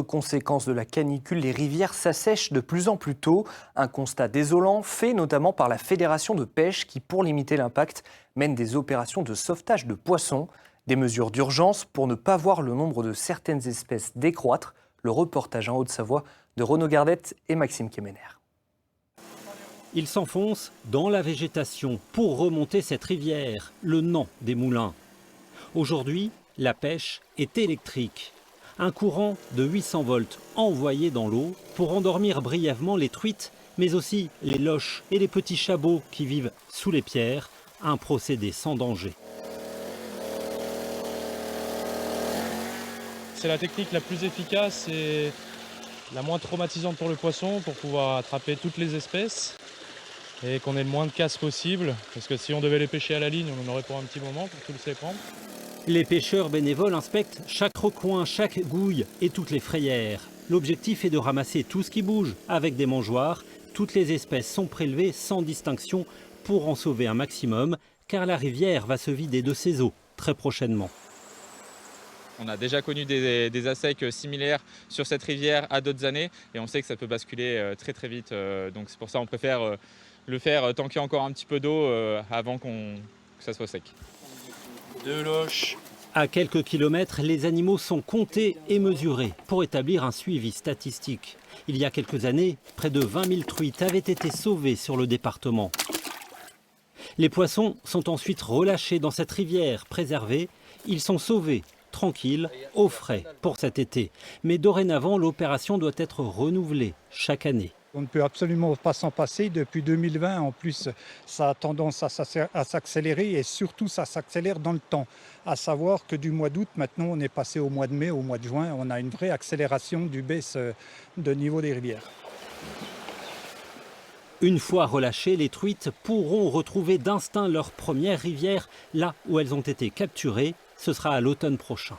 Conséquence de la canicule, les rivières s'assèchent de plus en plus tôt. Un constat désolant fait notamment par la Fédération de pêche qui, pour limiter l'impact, mène des opérations de sauvetage de poissons. Des mesures d'urgence pour ne pas voir le nombre de certaines espèces décroître. Le reportage en Haute-Savoie de Renaud Gardette et Maxime Kemener. Il s'enfonce dans la végétation pour remonter cette rivière, le Nant des Moulins. Aujourd'hui, la pêche est électrique. Un courant de 800 volts envoyé dans l'eau pour endormir brièvement les truites, mais aussi les loches et les petits chabots qui vivent sous les pierres. Un procédé sans danger. C'est la technique la plus efficace et la moins traumatisante pour le poisson pour pouvoir attraper toutes les espèces et qu'on ait le moins de casse possible. Parce que si on devait les pêcher à la ligne, on en aurait pour un petit moment pour tous les prendre. Les pêcheurs bénévoles inspectent chaque recoin, chaque gouille et toutes les frayères. L'objectif est de ramasser tout ce qui bouge avec des mangeoires. Toutes les espèces sont prélevées sans distinction pour en sauver un maximum, car la rivière va se vider de ses eaux très prochainement. On a déjà connu des assecs similaires sur cette rivière à d'autres années et on sait que ça peut basculer très très vite. Donc c'est pour ça qu'on préfère le faire tant qu'il y a encore un petit peu d'eau avant que ça soit sec. 2 loches. À quelques kilomètres, les animaux sont comptés et mesurés pour établir un suivi statistique. Il y a quelques années, près de 20 000 truites avaient été sauvées sur le département. Les poissons sont ensuite relâchés dans cette rivière préservée. Ils sont sauvés, tranquilles, au frais pour cet été. Mais dorénavant, l'opération doit être renouvelée chaque année. On ne peut absolument pas s'en passer. Depuis 2020, en plus, ça a tendance à s'accélérer et surtout, ça s'accélère dans le temps. À savoir que du mois d'août, maintenant, on est passé au mois de mai, au mois de juin. On a une vraie accélération du baisse de niveau des rivières. Une fois relâchées, les truites pourront retrouver d'instinct leur première rivière, là où elles ont été capturées. Ce sera à l'automne prochain.